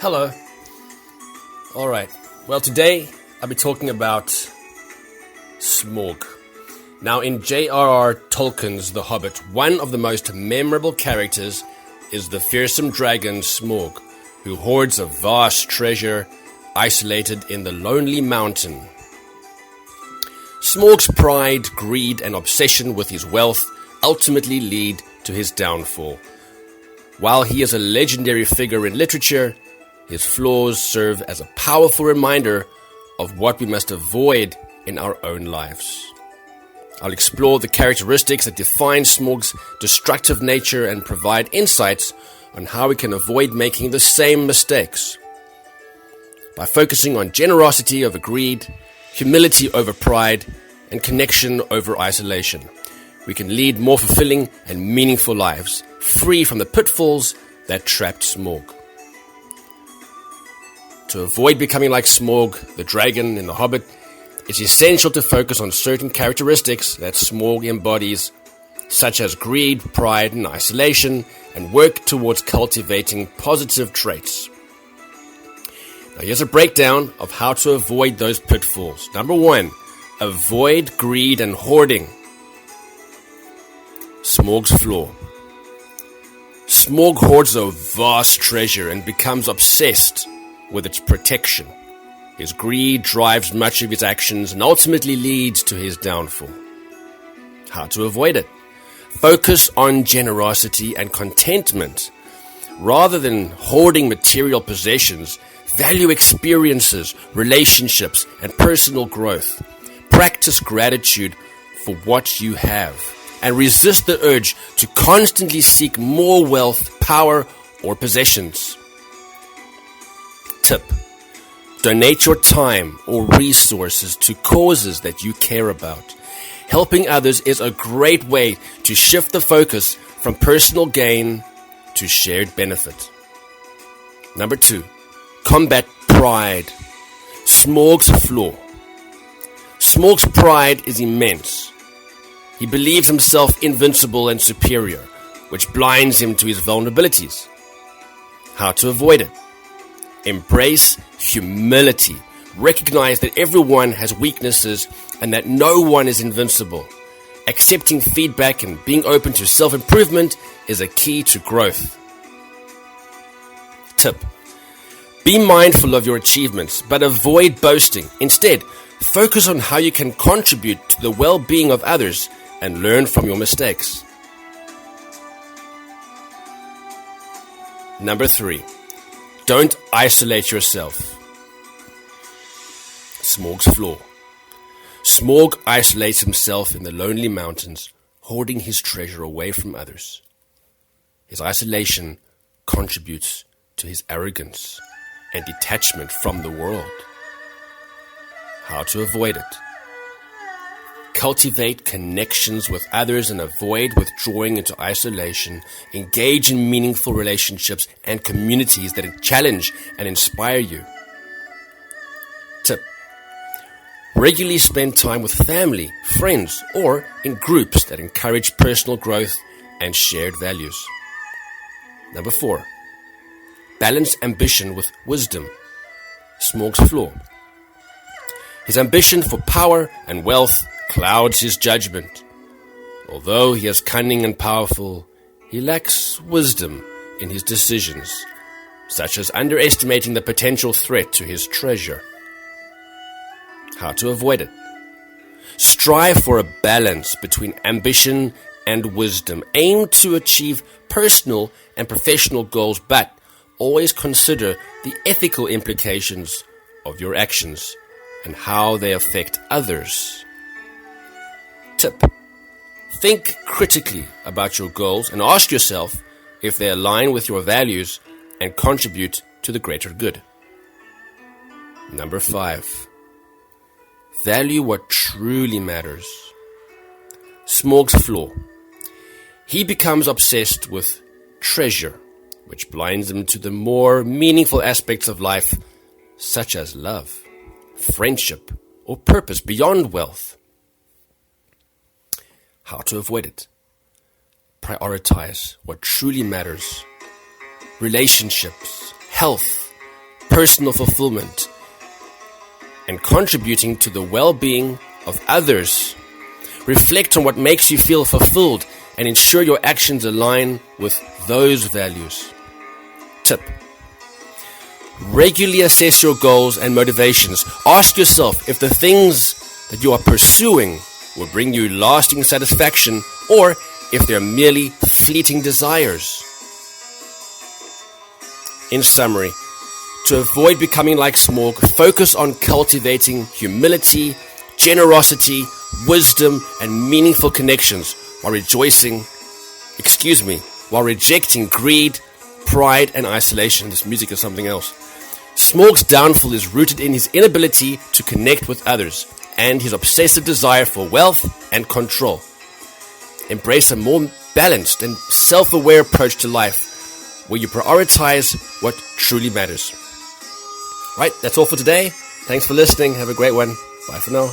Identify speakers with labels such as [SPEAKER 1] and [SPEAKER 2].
[SPEAKER 1] Hello. Alright, well today I'll be talking about Smaug. Now in J.R.R. Tolkien's The Hobbit, one of the most memorable characters is the fearsome dragon Smaug, who hoards a vast treasure isolated in the lonely mountain. Smaug's pride, greed and obsession with his wealth ultimately lead to his downfall. While he is a legendary figure in literature, his flaws serve as a powerful reminder of what we must avoid in our own lives. I'll explore the characteristics that define Smaug's destructive nature and provide insights on how we can avoid making the same mistakes. By focusing on generosity over greed, humility over pride, and connection over isolation, we can lead more fulfilling and meaningful lives, free from the pitfalls that trapped Smaug. To avoid becoming like Smaug, the dragon in The Hobbit, it's essential to focus on certain characteristics that Smaug embodies, such as greed, pride, and isolation, and work towards cultivating positive traits. Now here's a breakdown of how to avoid those pitfalls. Number 1, avoid greed and hoarding. Smaug's flaw. Smaug hoards a vast treasure and becomes obsessed with its protection. His greed drives much of his actions and ultimately leads to his downfall. How to avoid it? Focus on generosity and contentment. Rather than hoarding material possessions, value experiences, relationships, and personal growth. Practice gratitude for what you have, and resist the urge to constantly seek more wealth, power, or possessions. Tip: donate your time or resources to causes that you care about. Helping others is a great way to shift the focus from personal gain to shared benefit. Number 2, combat pride. Smaug's flaw. Smaug's pride is immense. He believes himself invincible and superior, which blinds him to his vulnerabilities. How to avoid it? Embrace humility. Recognize that everyone has weaknesses and that no one is invincible. Accepting feedback and being open to self-improvement is a key to growth. Tip: be mindful of your achievements, but avoid boasting. Instead, focus on how you can contribute to the well-being of others and learn from your mistakes. Number 3, don't isolate yourself. Smaug's flaw. Smaug isolates himself in the lonely mountains, hoarding his treasure away from others. His isolation contributes to his arrogance and detachment from the world. How to avoid it? Cultivate connections with others and avoid withdrawing into isolation. Engage in meaningful relationships and communities that challenge and inspire you. Tip: regularly spend time with family, friends, or in groups that encourage personal growth and shared values. Number 4, balance ambition with wisdom. Smaug's flaw. His ambition for power and wealth clouds his judgment. Although he is cunning and powerful, he lacks wisdom in his decisions, such as underestimating the potential threat to his treasure. How to avoid it? Strive for a balance between ambition and wisdom. Aim to achieve personal and professional goals, but always consider the ethical implications of your actions and how they affect others. Tip: think critically about your goals and ask yourself if they align with your values and contribute to the greater good. Number 5, value what truly matters. Smaug's flaw. He becomes obsessed with treasure, which blinds him to the more meaningful aspects of life, such as love, friendship, or purpose beyond wealth. How to avoid it? Prioritize what truly matters. Relationships, health, personal fulfillment and contributing to the well-being of others. Reflect on what makes you feel fulfilled and ensure your actions align with those values. Tip: regularly assess your goals and motivations. Ask yourself if the things that you are pursuing will bring you lasting satisfaction or if they're merely fleeting desires. In summary, to avoid becoming like Smaug, focus on cultivating humility, generosity, wisdom, and meaningful connections while rejecting greed, pride, and isolation. This music is something else. Smaug's downfall is rooted in his inability to connect with others and his obsessive desire for wealth and control. Embrace a more balanced and self-aware approach to life, where you prioritize what truly matters. Right, that's all for today. Thanks for listening. Have a great one. Bye for now.